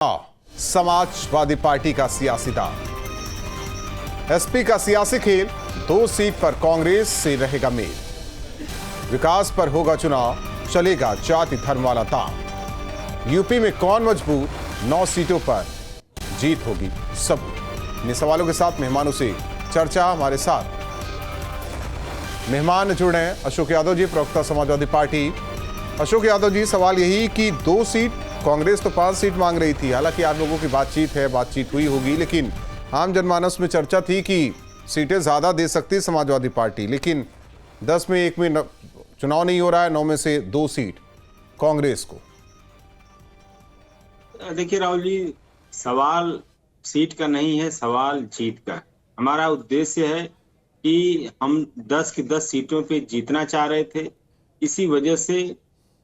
Samajwadi party का सियासी दांव। एसपी का सियासी खेल, 2 सीट पर कांग्रेस से रहेगा मेल। विकास पर होगा चुनाव, चलेगा जाति धर्म वाला ताव। यूपी में कौन मजबूत, 9 सीटों पर जीत होगी सबूत। इन सवालों के साथ मेहमानों से चर्चा। हमारे साथ मेहमान जुड़े हैं अशोक यादव जी, प्रवक्ता समाजवादी पार्टी। अशोक यादव जी, सवाल यही कि 2 सीट, कांग्रेस तो 5 सीट मांग रही थी। हालांकि आप लोगों की बातचीत हुई होगी, लेकिन आम जनमानस में चर्चा थी कि सीटें ज्यादा दे सकती समाजवादी पार्टी, लेकिन 10 में 1 में चुनाव नहीं हो रहा है, 9 में से 2 सीट कांग्रेस को। देखिए राहुल जी, सवाल सीट का नहीं है, सवाल जीत का। हमारा उद्देश्य है कि हम 10 की 10 सीटों पे जीतना चाह रहे थे। इसी वजह से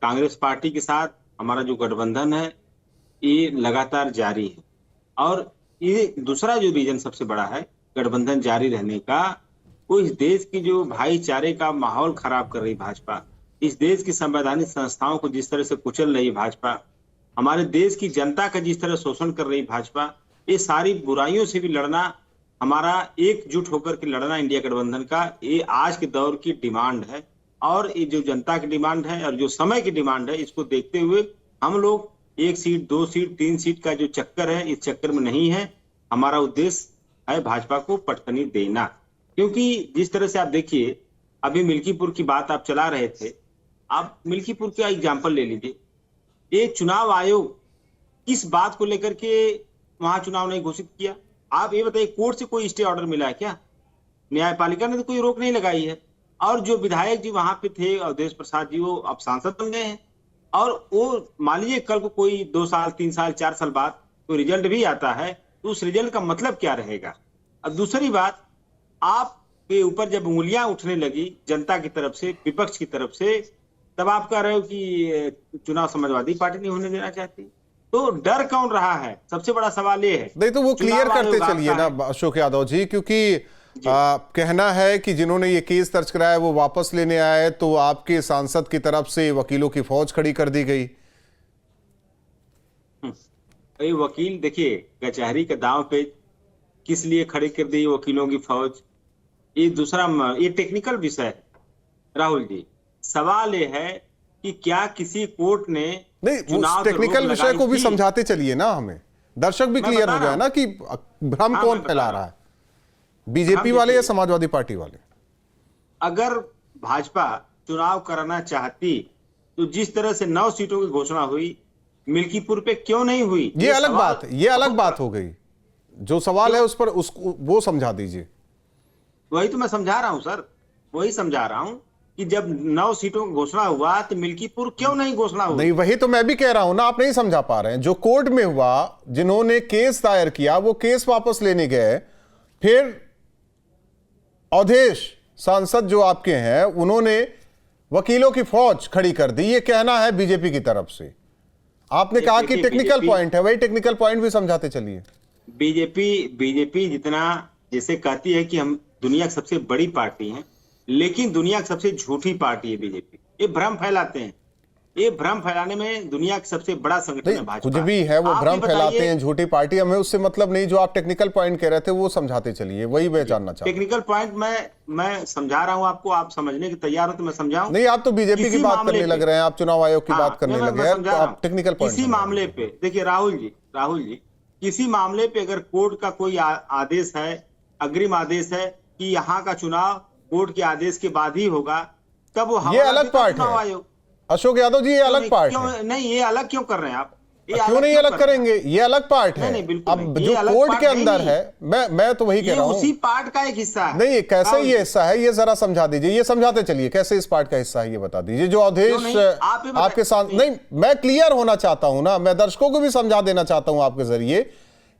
कांग्रेस पार्टी के साथ हमारा जो गठबंधन है ये लगातार जारी है। और ये दूसरा जो रीजन सबसे बड़ा है गठबंधन जारी रहने का, वो इस देश की जो भाईचारे का माहौल खराब कर रही भाजपा, इस देश की संवैधानिक संस्थाओं को जिस तरह से कुचल रही भाजपा, हमारे देश की जनता का जिस तरह शोषण कर रही भाजपा, ये सारी बुराइयों से भी लड़ना, हमारा एकजुट होकर के लड़ना इंडिया गठबंधन का, ये आज के दौर की डिमांड है। और ये जो जनता की डिमांड है और जो समय की डिमांड है, इसको देखते हुए हम लोग 1 सीट, 2 सीट, 3 सीट का जो चक्कर है, इस चक्कर में नहीं है। हमारा उद्देश्य है भाजपा को पटखनी देना। क्योंकि जिस तरह से आप देखिए, अभी मिल्कीपुर की बात आप चला रहे थे, आप मिल्कीपुर का एग्जाम्पल ले लीजिए। ये चुनाव आयोग किस बात को लेकर के वहां चुनाव नहीं घोषित किया? आप ये बताइए, कोर्ट से कोई स्टे ऑर्डर मिला है क्या? न्यायपालिका ने तो कोई रोक नहीं लगाई है। और जो विधायक जी वहां पे थे, अवधेश प्रसाद जी, वो अब सांसद बन गए हैं। और वो मान लीजिए कल को कोई 2 साल, 3 साल, 4 साल बाद कोई रिजल्ट भी आता है, तो उस रिजल्ट का मतलब क्या रहेगा? अब दूसरी बात, आपके ऊपर जब उंगलियां उठने लगी जनता की तरफ से, विपक्ष की तरफ से, तब आप कह रहे हो कि चुनाव समाजवादी पार्टी नहीं होने देना चाहती। तो डर कौन रहा है? सबसे बड़ा सवाल ये है। नहीं तो वो क्लियर करते चलिए ना अशोक यादव जी, क्योंकि कहना है कि जिन्होंने ये केस दर्ज कराया वो वापस लेने आए, तो आपके सांसद की तरफ से वकीलों की फौज खड़ी कर दी गई। ये वकील देखिए, कचहरी के दांव पे किस लिए खड़ी कर दी वकीलों की फौज, ये दूसरा, ये टेक्निकल विषय है राहुल जी। सवाल ये है कि क्या किसी कोर्ट ने नहीं, उस टेक्निकल विषय को भी समझाते चलिए ना, हमें दर्शक भी क्लियर हो जाए ना कि भ्रम कौन फैला रहा है, बीजेपी वाले या समाजवादी पार्टी वाले। अगर भाजपा चुनाव कराना चाहती तो जिस तरह से 9 सीटों की घोषणा हुई, मिल्कीपुर पे क्यों नहीं हुई? ये अलग बात है, ये अलग बात हो गई। जो सवाल है उस पर वो समझा दीजिए। वही तो मैं समझा रहा हूं सर, वही समझा रहा हूं कि जब 9 सीटों की घोषणा हुआ तो मिल्कीपुर क्यों नहीं घोषणा हुई? नहीं, वही तो मैं भी कह रहा हूं ना, आप नहीं समझा पा रहे हैं। जो कोर्ट में हुआ, जिन्होंने केस दायर किया वो केस वापस लेने गए, फिर अवधेश सांसद जो आपके हैं उन्होंने वकीलों की फौज खड़ी कर दी। ये कहना है बीजेपी की तरफ से। आपने कहा कि टेक्निकल पॉइंट है, वही टेक्निकल पॉइंट भी समझाते चलिए। बीजेपी जितना जैसे कहती है कि हम दुनिया की सबसे बड़ी पार्टी हैं, लेकिन दुनिया की सबसे झूठी पार्टी है बीजेपी। ये भ्रम फैलाते हैं, ये भ्रम फैलाने में दुनिया का सबसे बड़ा संगठन है भाजपा। कुछ भी है, वो भ्रम फैलाते हैं, झूठी पार्टी। हमें उससे मतलब नहीं, जो आप टेक्निकल पॉइंट कह रहे थे वो समझाते चलिए, वही मैं जानना चाहता हूं। टेक्निकल पॉइंट मैं समझा रहा हूं आपको, आप समझने के तैयार हो तो मैं समझाऊं। नहीं, आप तो बीजेपी की बात करने लग रहे हैं, आप चुनाव आयोग की बात करने लगे हैं, तो आप टेक्निकल पॉइंट। किसी मामले पे देखिए राहुल जी, किसी मामले पे अगर कोर्ट का कोई आदेश है, अग्रिम आदेश है कि यहाँ का चुनाव कोर्ट के आदेश के बाद ही होगा, तब वो ये अलग पार्ट है अशोक यादव जी, ये अलग पार्ट है। नहीं, ये अलग क्यों कर रहे हैं आप? क्यों नहीं अलग करेंगे? ये अलग पार्ट है। अब जो कोर्ट के अंदर है, मैं तो वही कह रहा हूं, उसी पार्ट का एक हिस्सा है। नहीं, कैसे ये हिस्सा है ये जरा समझा दीजिए, ये समझाते चलिए कैसे इस पार्ट का हिस्सा है, ये बता दीजिए। जो अवधेश आपके साथ, नहीं, मैं क्लियर होना चाहता हूं ना, मैं दर्शकों को भी समझा देना चाहता हूं आपके जरिए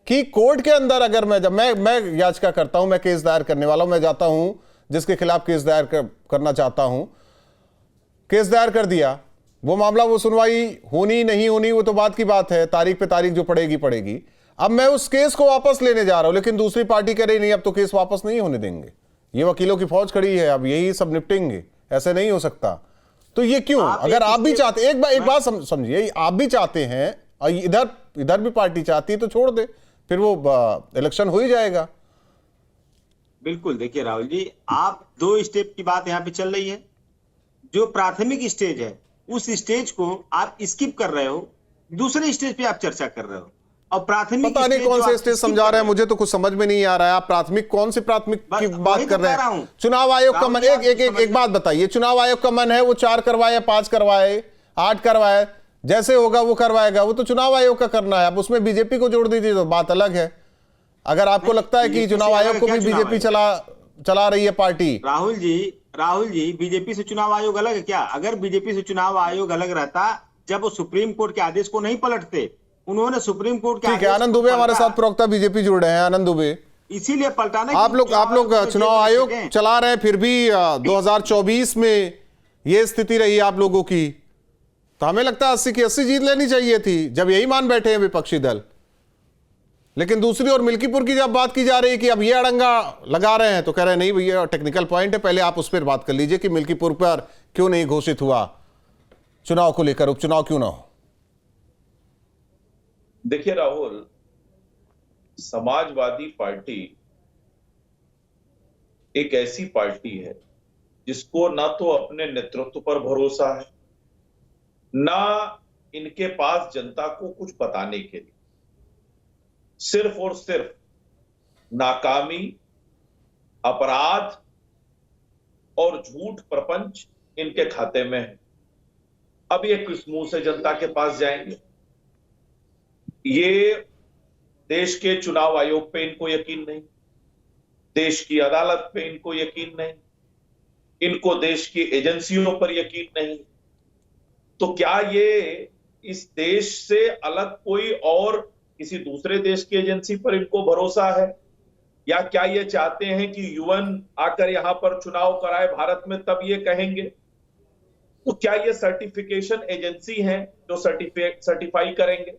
कि कोर्ट के अंदर अगर मैं याचिका करता हूं, मैं केस दायर करने वाला हूं, मैं जाता हूं जिसके खिलाफ केस दायर करना चाहता हूं, केस दायर कर दिया, वो मामला, वो सुनवाई होनी नहीं होनी वो तो बात की बात है, तारीख पे तारीख जो पड़ेगी। अब मैं उस केस को वापस लेने जा रहा हूं, लेकिन दूसरी पार्टी कह रही नहीं, अब तो केस वापस नहीं होने देंगे, ये वकीलों की फौज खड़ी है, अब यही सब निपटेंगे, ऐसे नहीं हो सकता। तो ये क्यों? अगर आप भी चाहते, एक बात समझिए, आप भी चाहते हैं, इधर इधर भी पार्टी चाहती है तो छोड़ दे, फिर वो इलेक्शन हो ही जाएगा। बिल्कुल, देखिए राहुल जी, आप 2 स्टेप की बात यहाँ पे चल रही है। जो प्राथमिक स्टेज है उस स्टेज को आप स्किप कर रहे हो, दूसरे स्टेज पे आप चर्चा कर रहे हो। और प्राथमिक पता नहीं कौन से स्टेज समझा रहे हैं, मुझे तो कुछ समझ में नहीं आ रहा है। आप प्राथमिक कौन सी प्राथमिक की बात कर रहे हैं? चुनाव आयोग का मन, एक बात बताइए, चुनाव आयोग का मन है वो 4 करवाए, 5 करवाए, 8 करवाए, जैसे होगा वो करवाएगा, वो तो चुनाव आयोग का करना है। आप उसमें बीजेपी को जोड़ दीजिए तो बात अलग है। अगर आपको लगता है कि चुनाव आयोग को भी बीजेपी चला रही है पार्टी। राहुल जी, बीजेपी से चुनाव आयोग अलग है क्या? अगर बीजेपी से चुनाव आयोग अलग रहता, जब वो सुप्रीम कोर्ट के आदेश को नहीं पलटते, उन्होंने सुप्रीम कोर्ट के ठीक है, आनंद दुबे हमारे साथ प्रवक्ता बीजेपी जुड़ रहे हैं। आनंद दुबे, इसीलिए पलटाना, आप लोग चुनाव आयोग चला रहे हैं, फिर भी 2024 में ये स्थिति रही आप लोगों की, तो हमें लगता है 80 की 80 जीत लेनी चाहिए थी, जब यही मान बैठे हैं विपक्षी दल। लेकिन दूसरी ओर मिल्कीपुर की जब बात की जा रही है कि अब ये अड़ंगा लगा रहे हैं, तो कह रहे हैं नहीं भैया टेक्निकल पॉइंट है, पहले आप उस पर बात कर लीजिए कि मिल्कीपुर पर क्यों नहीं घोषित हुआ चुनाव को लेकर, उपचुनाव क्यों ना हो। देखिए राहुल, समाजवादी पार्टी एक ऐसी पार्टी है जिसको ना तो अपने नेतृत्व पर भरोसा है, ना इनके पास जनता को कुछ बताने के लिए, सिर्फ और सिर्फ नाकामी, अपराध और झूठ प्रपंच इनके खाते में है। अब ये किस मुंह से जनता के पास जाएंगे? ये देश के चुनाव आयोग पे इनको यकीन नहीं, देश की अदालत पे इनको यकीन नहीं, इनको देश की एजेंसियों पर यकीन नहीं। तो क्या ये इस देश से अलग कोई और किसी दूसरे देश की एजेंसी पर इनको भरोसा है? या क्या ये चाहते हैं कि यूएन आकर यहां पर चुनाव कराए भारत में, तब ये कहेंगे? तो क्या ये सर्टिफिकेशन एजेंसी है जो सर्टिफाई करेंगे?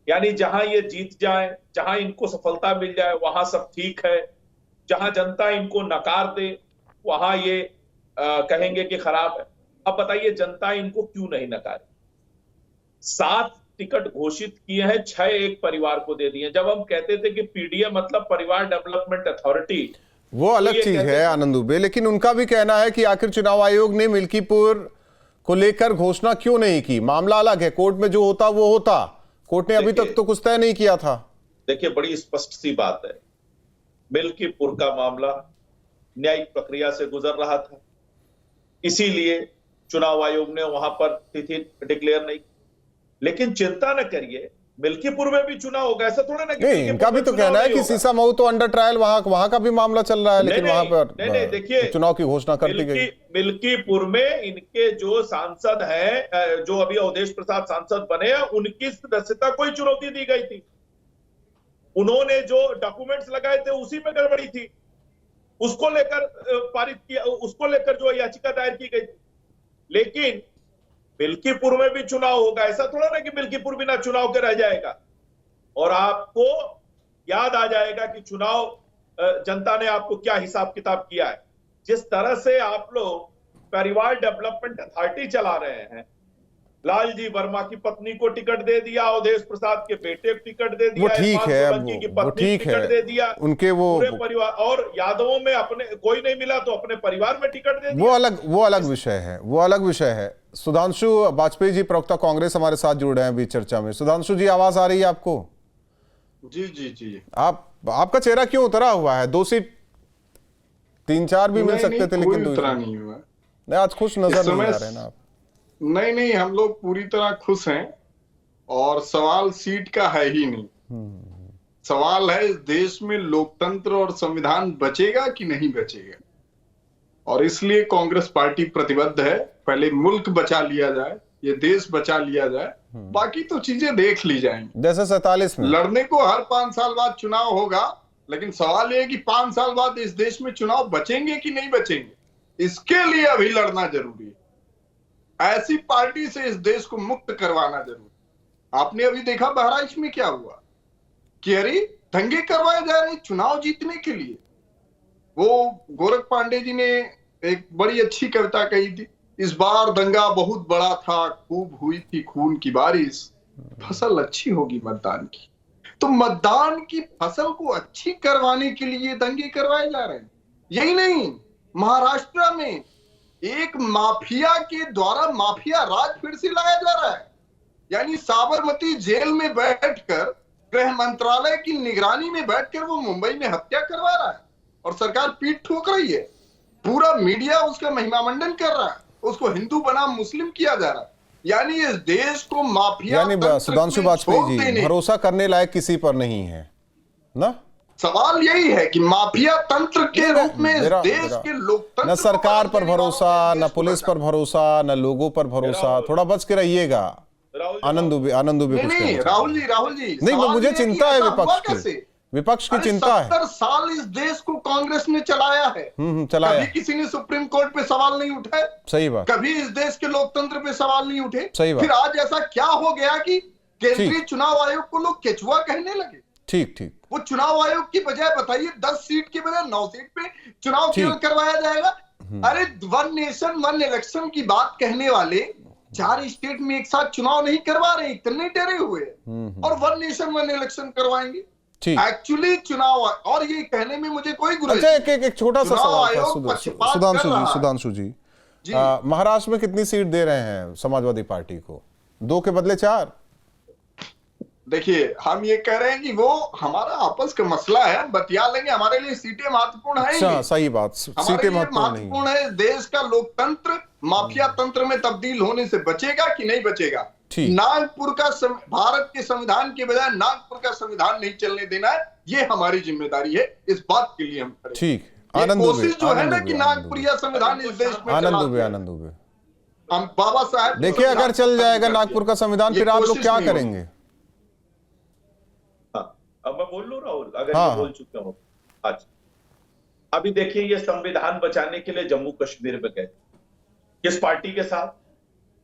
यानी जहां ये जीत जाए, जहां इनको सफलता मिल जाए, वहां सब ठीक है, जहां जनता इनको नकार दे वहां ये कहेंगे कि खराब है। अब बताइए जनता इनको क्यों नहीं नकारे? 7 टिकट घोषित किए हैं, 6 एक परिवार को दे दिए। जब हम कहते थे कि पीडीए मतलब परिवार डेवलपमेंट अथॉरिटी, वो अलग चीज है आनंद दुबे, लेकिन उनका भी कहना है कि आखिर चुनाव आयोग ने मिल्कीपुर को लेकर घोषणा क्यों नहीं की। मामला अलग है, कोर्ट में जो होता वो होता, कोर्ट ने अभी तक तो कुछ तय नहीं किया था। देखिए बड़ी स्पष्ट सी बात है, मिल्कीपुर का मामला न्यायिक प्रक्रिया से गुजर रहा था, इसीलिए चुनाव आयोग ने वहां पर तिथि डिक्लेयर नहीं। लेकिन चिंता न करिए, मिल्कीपुर में भी चुनाव होगा, ऐसा थोड़ा ना कि नहीं, इनका भी तो कहना है कि सीसा मऊ तो अंडर ट्रायल वहां का भी मामला चल रहा है, लेकिन वहां पर देखिए चुनाव की घोषणा कर दी गई। मिल्कीपुर में इनके जो सांसद हैं, जो अभी अवधेश प्रसाद सांसद बने हैं, उनकी सदस्यता को ही चुनौती दी गई थी। उन्होंने जो डॉक्यूमेंट्स लगाए थे उसी में गड़बड़ी थी, उसको लेकर पारित किया, उसको लेकर जो याचिका दायर की गई थी। लेकिन मिल्कीपुर में भी चुनाव होगा, ऐसा थोड़ा ना कि मिल्कीपुर बिना चुनाव के रह जाएगा। और आपको याद आ जाएगा कि चुनाव जनता ने आपको क्या हिसाब किताब किया है। जिस तरह से आप लोग परिवार डेवलपमेंट अथॉरिटी चला रहे हैं, लालजी वर्मा की पत्नी को टिकट दे दिया, अवधेश प्रसाद के बेटे को टिकट दे दिया, वो ठीक है, वो ठीक है, दे दिया उनके वो पूरे परिवार, और यादवों में अपने कोई नहीं मिला तो अपने परिवार में टिकट दे दिया। वो अलग विषय है, वो अलग विषय है। सुधांशु वाजपेयी जी प्रवक्ता कांग्रेस हमारे साथ जुड़ रहे हैं अभी चर्चा में। सुधांशु जी, आवाज आ रही है आपको? जी जी जी। आपका चेहरा क्यों उतरा हुआ है? 2 सीट 3-4 भी मिल सकते थे, लेकिन उतरा नहीं हुआ। नहीं, आज खुश नजर नहीं आ रहे ना आप। नहीं, हम लोग पूरी तरह खुश हैं, और सवाल सीट का है ही नहीं। सवाल है इस देश में लोकतंत्र और संविधान बचेगा कि नहीं बचेगा। और इसलिए कांग्रेस पार्टी प्रतिबद्ध है, पहले मुल्क बचा लिया जाए, ये देश बचा लिया जाए, बाकी तो चीजें देख ली जाएंगी। जैसे 47 में लड़ने को हर 5 साल बाद चुनाव होगा, लेकिन सवाल यह है कि 5 साल बाद इस देश में चुनाव बचेंगे कि नहीं बचेंगे, इसके लिए अभी लड़ना जरूरी है। ऐसी पार्टी से इस देश को मुक्त करवाना जरूरी। आपने अभी देखा बहराइच में क्या हुआ कि अरे दंगे करवाए जा रहे चुनाव जीतने के लिए। वो गोरख पांडे जी ने एक बड़ी अच्छी कविता कही थी, इस बार दंगा बहुत बड़ा था, खूब हुई थी खून की बारिश। फसल अच्छी होगी मतदान की। तो मतदान की फसल को अच्छी करवाने के लिए दंगे करवाए जा रहे हैं। यही नहीं, महाराष्ट्र में एक माफिया के द्वारा माफिया राज फिर से लाया जा रहा है। यानी साबरमती जेल में बैठकर, गृह मंत्रालय की निगरानी में बैठकर वो मुंबई में हत्या करवा रहा है और सरकार पीठ ठोक रही है। पूरा मीडिया उसका महिमा मंडन कर रहा है, उसको हिंदू बनाम मुस्लिम किया जा रहा है। यानी इस देश को माफिया, यानी सुधांशु वाजपेयी जी, भरोसा करने लायक किसी पर नहीं है ना। सवाल यही है कि माफिया तंत्र के रूप में इस देश के लोकतंत्र, न सरकार पर भरोसा, न पुलिस पर भरोसा, न लोगों पर भरोसा। थोड़ा बच के रहिएगा। आनंद दुबे नहीं राहुल जी नहीं, मुझे चिंता है विपक्ष की चिंता है। 70 साल इस देश को कांग्रेस ने चलाया है। चलाया। कभी किसी ने सुप्रीम कोर्ट पे सवाल नहीं उठाए। सही बात। कभी इस देश के लोकतंत्र पे सवाल नहीं उठे। सही बात। फिर आज ऐसा क्या हो गया कि केंद्रीय चुनाव आयोग को लोग केचुआ कहने लगे। ठीक। वो चुनाव आयोग की बजाय बताइए 10 सीट की बजाय 9 सीट पे चुनाव केवल करवाया जाएगा। अरे वन नेशन वन इलेक्शन की बात कहने वाले 4 स्टेट में एक साथ चुनाव नहीं करवा रहे, इतने डरे हुए और वन नेशन वन इलेक्शन करवाएंगे। एक्चुअली चुनाव, और ये कहने में मुझे कोई गुरेज। अच्छा, एक छोटा सा सवाल था सुधांशु जी, महाराष्ट्र में कितनी सीट दे रहे हैं समाजवादी पार्टी को? 2 के बदले 4? देखिए, हम ये कह रहे हैं कि वो हमारा आपस का मसला है, बतिया लेंगे। हमारे लिए सीटें महत्वपूर्ण है। अच्छा, सही बात, सीटें महत्वपूर्ण है। देश का लोकतंत्र माफिया तंत्र में तब्दील होने से बचेगा कि नहीं बचेगा। नागपुर का भारत के संविधान के बजाय नागपुर का संविधान नहीं चलने देना है, ये हमारी जिम्मेदारी है। इस बात के लिए हम खड़े। ठीक, कोशिश जो है ना कि नागपुर या संविधान इस देश में आनंद दुबे हम बाबा साहब देखिए, अगर चल जाएगा नागपुर का संविधान, फिर आप लोग क्या करेंगे? अब मैं बोल लूं राहुल, अगर मैं बोल चुका हूं। अच्छा, अभी देखिए, ये संविधान बचाने के लिए जम्मू कश्मीर में गए किस पार्टी के साथ?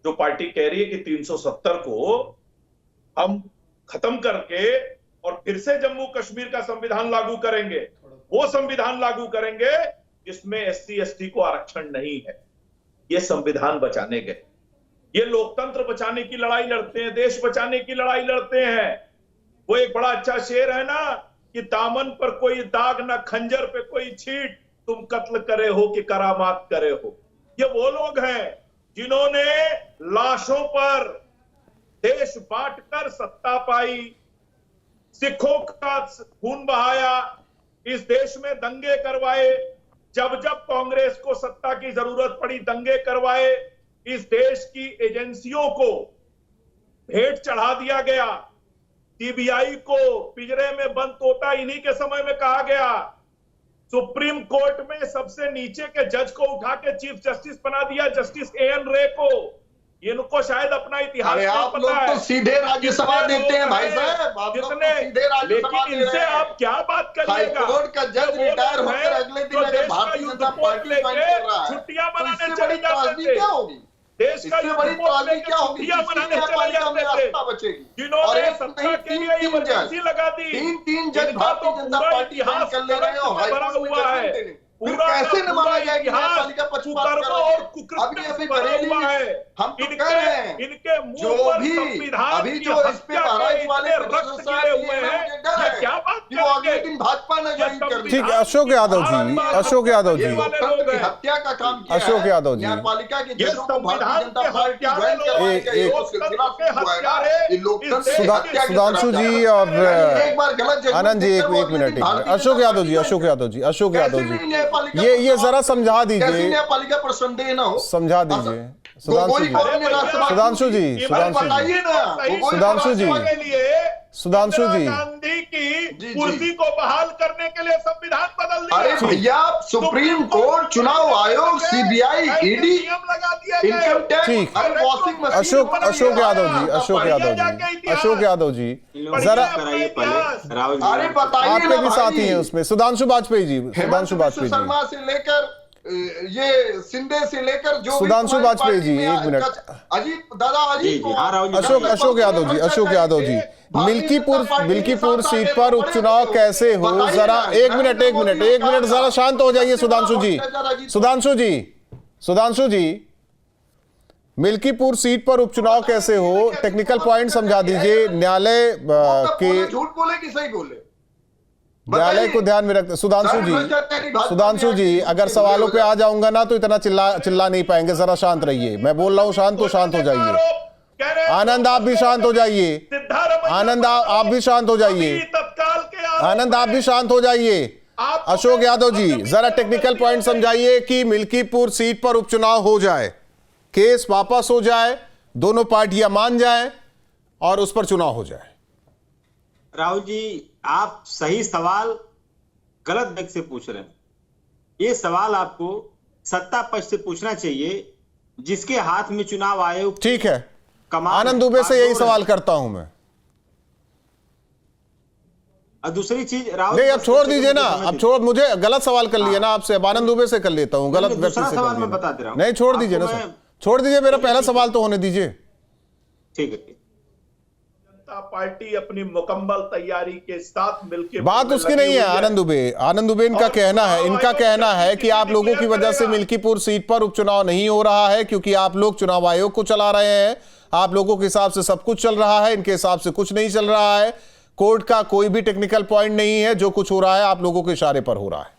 जो पार्टी कह रही है कि 370 को हम खत्म करके और फिर से जम्मू कश्मीर का संविधान लागू करेंगे। वो संविधान लागू करेंगे जिसमें SC ST को आरक्षण नहीं है। ये संविधान बचाने गए। ये लोकतंत्र बचाने की लड़ाई लड़ते हैं, देश बचाने की लड़ाई लड़ते हैं। वो एक बड़ा अच्छा शेर है ना कि दामन पर कोई दाग ना खंजर पे कोई छींट, तुम कत्ल करे हो कि करामात करे हो। ये वो लोग हैं जिन्होंने लाशों पर देश बांटकर सत्ता पाई, सिखों का खून बहाया, इस देश में दंगे करवाए। जब जब कांग्रेस को सत्ता की जरूरत पड़ी, दंगे करवाए। इस देश की एजेंसियों को भेंट चढ़ा दिया गया। CBI को पिंजरे में बंद तोता इन्हीं के समय में कहा गया। सुप्रीम कोर्ट में सबसे नीचे के जज को उठा के चीफ जस्टिस बना दिया, जस्टिस AN रे को। इनको शायद अपना इतिहास नहीं पता है। तो सीधे राज्यसभा देते हैं भाई साहब, जितने, लेकिन इनसे आप क्या बात करिएगा? कोर्ट का जज रिटायर होकर अगले दिन अगर भारतीय जनता पार्टी छुट्टियां मनाने चले जाते थे। देश का बड़ी ट्रॉली क्या होगी? जिन्होंने सत्ता के लिए इमरजेंसी लगा दी। 3 जज भारतीय जनता पार्टी हाथ कर ले रहे हैं और हाईकोर्ट में जजमेंट दे रहे हैं। पूरा कैसे न माना जाए कि न्यायपालिका पक्षपात कर रही है? अभी बरेली में हम तो कह रहे हैं, इनके जो भी अभी जो इस पे बहराइच वाले रक्त गिरे हुए हैं, क्या बात कि वो अगले दिन भाजपा ने ज्वाइन कर दिया। ठीक है, अशोक यादव जी, हत्या का काम किया। अशोक यादव जी, न्यायपालिका के जजों को भारतीय जनता पार्टी ज्वाइन कर। सुधांशु जी और आनंद जी, एक मिनट। अशोक यादव जी, ये जरा समझा दीजिए, न्यायपालिका पर संदेह ना हो, समझा दीजिए। सुधांशु जी, गांधी की कुर्सी को बहाल करने के लिए संविधान बदल दिया। अरे भैया, सुप्रीम कोर्ट, चुनाव आयोग, CBI, ED, income tax, Ashok Yadav ji, जरा अरे बताइए, आपके भी साथी हैं उसमें। सुधांशु वाजपेयी जी, शर्मा से लेकर ये शिंदे से लेकर जो सुधांशु वाजपेयी जी, एक मिनट। अशोक यादव जी, मिल्कीपुर सीट पर उपचुनाव कैसे हो? जरा एक मिनट जरा शांत हो जाइए। सुधांशु जी, मिल्कीपुर सीट पर उपचुनाव कैसे हो, टेक्निकल पॉइंट समझा दीजिए। न्यायालय के झूठ बोले कि सही बोले, न्यायालय को ध्यान में रखते। सुधांशु जी अगर सवालों पे आ जाऊंगा ना तो इतना चिल्ला नहीं पाएंगे, जरा शांत रहिए। मैं बोल रहा हूं शांत, तो शांत हो जाइए। आनंद आप भी शांत हो जाइए। आनंद आप भी शांत हो जाइए। आनंद आप भी शांत हो जाइए। अशोक यादव जी जरा टेक्निकल पॉइंट समझाइए कि मिल्कीपुर सीट पर उपचुनाव हो जाए, केस वापस हो जाए, दोनों पार्टियां मान जाएं और उस पर चुनाव हो जाए। राहुल जी आप सही सवाल गलत व्यक्ति से पूछ रहे हैं। ये सवाल आपको सत्ता पक्ष से पूछना चाहिए जिसके हाथ में चुनाव आयोग। ठीक है, आनंद दुबे से यही सवाल करता हूं मैं। और दूसरी चीज राहुल नहीं, अब छोड़ दीजिए ना, अब छोड़, मुझे गलत सवाल कर लिया ना आपसे, अब आनंद दुबे से कर लेता हूं, गलत व्यक्ति से सवाल मैं बता दे रहा हूं। नहीं छोड़ दीजिए ना सर, छोड़ दीजिए, मेरा पहला सवाल तो होने दीजिए। ठीक है। जनता पार्टी अपनी मुकम्मल तैयारी के साथ मिलकर, बात उसकी नहीं है आनंद दुबे इनका कहना है कि आप लोगों की वजह से मिल्कीपुर सीट पर उपचुनाव नहीं हो रहा है क्योंकि आप लोग चुनाव आयोग को चला रहे हैं। आप लोगों के हिसाब से सब कुछ चल रहा है, इनके हिसाब से कुछ नहीं चल रहा है। कोर्ट का कोई भी टेक्निकल पॉइंट नहीं है, जो कुछ हो रहा है आप लोगों के इशारे पर हो रहा है।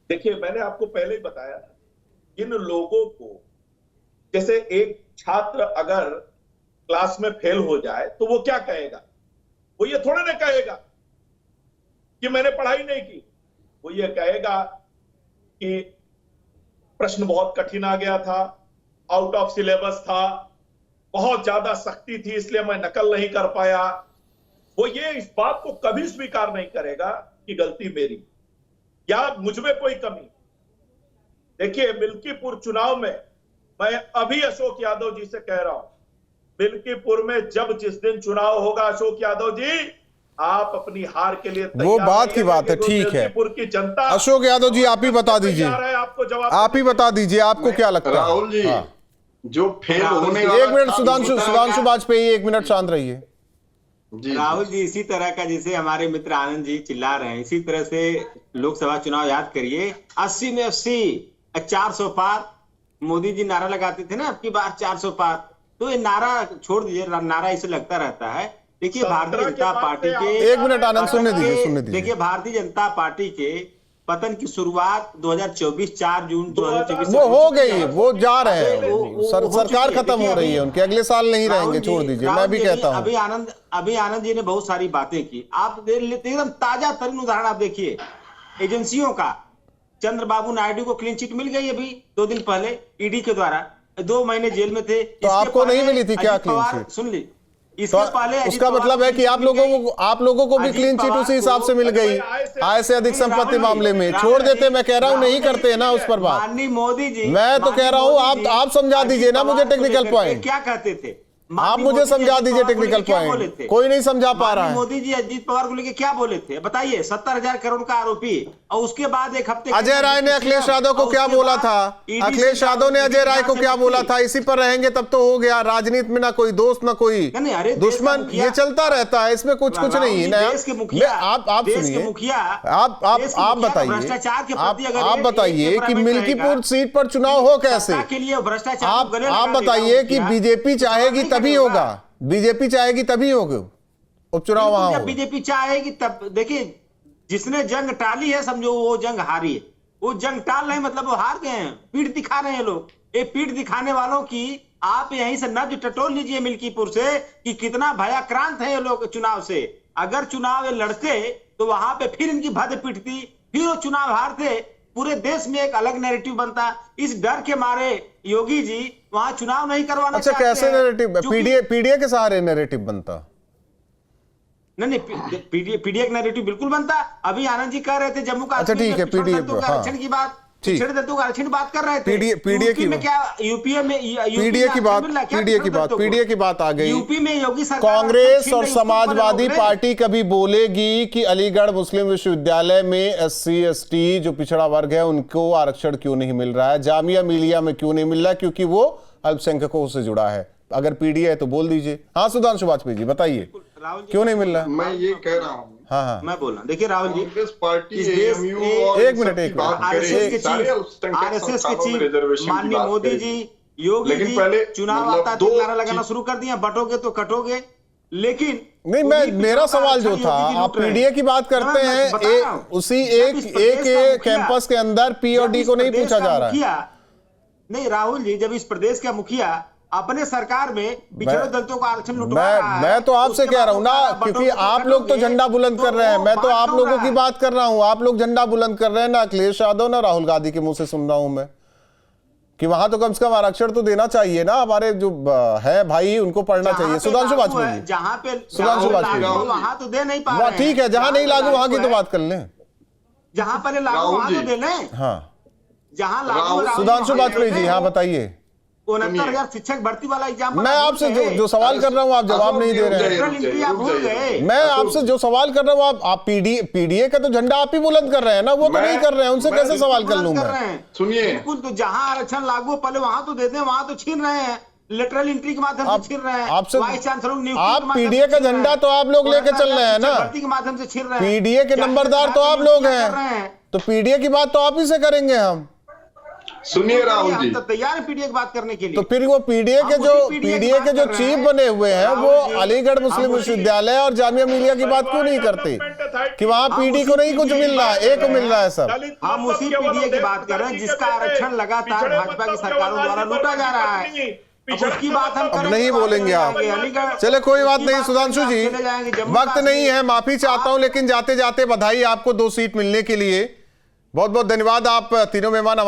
देखिए मैंने आपको पहले ही बताया, इन लोगों को, जैसे एक छात्र अगर क्लास में फेल हो जाए तो वो क्या कहेगा? वो ये थोड़े ना कहेगा कि मैंने पढ़ाई नहीं की, वो ये कहेगा कि प्रश्न बहुत कठिन आ गया था, आउट ऑफ सिलेबस था, बहुत ज्यादा सख्ती थी इसलिए मैं नकल नहीं कर पाया। वो ये इस बात को कभी स्वीकार नहीं करेगा कि गलती मेरी या मुझ में कोई कमी। देखिए मिल्कीपुर चुनाव में मैं अभी अशोक यादव जी से कह रहा हूं, मिल्कीपुर में जब जिस दिन चुनाव होगा अशोक यादव जी, आप अपनी हार के लिए वो बात की बात है, ठीक है। मिल्कीपुर की जनता, अशोक यादव जी आप ही बता दीजिए, आपको जवाब आप ही बता दीजिए आपको क्या लगता है। राहुल जी जो फेल होने, एक मिनट सुधांशु वाजपेयी, एक मिनट शांत रहिए। राहुल जी इसी तरह का जैसे हमारे मित्र आनंद जी चिल्ला रहे हैं, इसी तरह से लोकसभा चुनाव याद करिए, 80 में 80, 400 पार। मोदी जी नारा लगाते थे ना अब की बार 400 पार, तो ये नारा छोड़ दीजिए, नारा इसे लगता रहता है। देखिए भारतीय जनता पार्टी के, एक मिनट आनंद सुनने दीजिए। देखिए भारतीय जनता पार्टी के पतन की शुरुआत 2024 4 जून 2024 वो हो गई, वो जा रहे हैं, सरकार खत्म हो रही है उनके, अगले साल नहीं रहेंगे, छोड़ दीजिए। मैं भी कहता हूं अभी आनंद जी ने बहुत सारी बातें की, आप एकदम ताजा तरीन उदाहरण आप देखिए एजेंसियों का। चंद्रबाबू नायडू को क्लीन चिट मिल गई अभी 2 दिन पहले ईडी के द्वारा, 2 महीने जेल में थे। तो आपको नहीं मिली थी क्या क्लीन चिट? सुन ली, तो उसका मतलब है कि आप लोगों को भी क्लीन चिट उसी हिसाब से मिल गई, आय से अधिक संपत्ति मामले में। छोड़ देते, मैं कह रहा हूं नहीं करते ना उस पर बात। माननीय मोदी जी, मैं तो कह रहा हूं आप समझा दीजिए ना मुझे टेक्निकल पॉइंट, क्या कहते थे आप मुझे समझा दीजिए टेक्निकल पॉइंट, कोई नहीं समझा पा रहा है। मोदी जी अजीत पवार को लेकर क्या बोले थे बताइए? 70,000 करोड़ का आरोपी, और उसके बाद एक हफ्ते अजय राय ने अखिलेश यादव को क्या बोला था? अखिलेश यादव ने अजय राय को क्या बोला था? इसी पर रहेंगे तब तो हो गया। राजनीति में ना कोई दोस्त ना कोई दुश्मन, ये चलता रहता है, इसमें कुछ नहीं है। आप सुनिए, आप बताइए कि मिल्कीपुर सीट पर चुनाव हो कैसे? आप बताइए कि बीजेपी चाहेगी तभी होगा, बीजेपी चाहेगी तभी होगा उपचुनाव वहां होगा। बीजेपी चाहेगी तब, देखिए जिसने जंग टाली है समझो वो जंग हारी है, वो जंग टाल रहे मतलब वो हार गए हैं, पीठ दिखा रहे हैं लोग। ये पीठ दिखाने वालों की आप यहीं से नब्ज टटोल लीजिए मिल्कीपुर से कि कितना भयाक्रांत है ये लोग चुनाव से। अगर चुनाव ये लड़ते तो वहां पे फिर इनकी भद्द पिटती, फिर वो चुनाव हारते, पूरे देश में एक अलग नैरेटिव बनता। इस डर के मारे योगी जी वहां चुनाव नहीं करवाना। अच्छा कैसे नैरेटिव? पीडीए के सहारे नैरेटिव बनता? नहीं, पीडीए का नैरेटिव बिल्कुल बनता। अभी आनंद जी कह रहे थे जम्मू का, अच्छा ठीक है, पीडीए आरक्षण की बात, आरक्षण की बात कर रहे थे। पीडीए की क्या यूपीए में पीडीए की बात आ गई। यूपी में योगी सरकार, कांग्रेस और समाजवादी पार्टी कभी बोलेगी कि अलीगढ़ मुस्लिम विश्वविद्यालय में एससी एसटी जो पिछड़ा वर्ग है उनको आरक्षण क्यों नहीं मिल रहा है, जामिया मिलिया में क्यों नहीं मिल रहा है? क्योंकि वो अल्पसंख्यकों से जुड़ा है। अगर पीडीए है तो बोल दीजिए। हाँ सुधांशु वाजपेयी जी बताइए क्यों नहीं मिल रहा? मैं ये कह रहा हूँ, हाँ मैं बोल रहा हूँ, देखिए राहुल जी, कांग्रेस पार्टी एक मिनट आरएसएस के चीफ माननीय मोदी जी योगी लेकिन जी पहले चुनाव मतलब आता तो नारा लगाना शुरू कर दिया, बटोगे तो कटोगे, लेकिन नहीं, मैं मेरा सवाल जो था, आप पीडीए की बात करते हैं, उसी एक कैंपस के अंदर पी और डी को नहीं पूछा जा रहा है। नहीं राहुल जी, जब इस प्रदेश का मुखिया अपने सरकार में पिछड़े दलितों को आरक्षण लुटवा रहा है, मैं तो आपसे कह रहा हूं ना, क्योंकि आप लोग तो झंडा बुलंद कर रहे हैं, मैं तो आप लोगों की बात कर रहा हूं। आप लोग झंडा बुलंद कर रहे हैं ना, अखिलेश यादव ना राहुल गांधी के मुंह से सुन रहा हूं मैं कि वहां तो कम से कम आरक्षण तो देना चाहिए ना, हमारे जो है भाई उनको पढ़ना चाहिए। सुधांशु वाजपेयी, जहां पे सुधांशु वाजपेयी, वहां तो दे नहीं पा रहे हैं। ठीक है, जहां नहीं लागू वहां की तो बात कर लें, जहां पर लागू वहां तो दे लें। हाँ, जहां लागू। सुधांशु वाजपेयी जी, हाँ बताइए। 69,000 शिक्षक भर्ती वाला एग्जाम, मैं आपसे जो सवाल कर रहा हूं आप जवाब नहीं दे रहे हैं। मैं आपसे जो सवाल कर रहा हूं, आप पीडीए का तो झंडा आप ही बुलंद कर रहे हैं ना, वो तो नहीं कर रहे हैं, उनसे कैसे सवाल कर लूं मैं? सुनिए, बिल्कुल, तो जहां आरक्षण लागू पहले वहां तो देते हैं, वहां तो छीन रहे हैं, लेटरल एंट्री के माध्यम से छीन रहे हैं। आपसे वाइस चांसलर आप पीडीए का झंडा तो आप लोग लेके चल रहे हैं ना, भर्ती के माध्यम से छीन रहे हैं। पीडीए के नंबरदार तो आप लोग हैं, तो पीडीए की बात तो आप ही से करेंगे हम। सुनिए राहुल जी, तो तैयार है पीडीए की बात करने के लिए। तो फिर वो पीडीए के जो चीफ बने हुए हैं वो अलीगढ़ मुस्लिम विश्वविद्यालय और जामिया मिलिया की बात क्यों नहीं करते कि वहां पीडी को नहीं कुछ मिल रहा है, ए को मिल रहा है सब? हम उसी पीडीए की बात कर रहे हैं जिसका आरक्षण लगातार भाजपा की सरकारों द्वारा लूटा जा रहा है। उसकी बात हम अब नहीं बोलेंगे आप, चले कोई बात नहीं। सुधांशु जी, वक्त नहीं है, माफी चाहता हूं, लेकिन जाते जाते बधाई आपको 2 सीट मिलने के लिए। बहुत बहुत धन्यवाद। आप तीनों मेहमान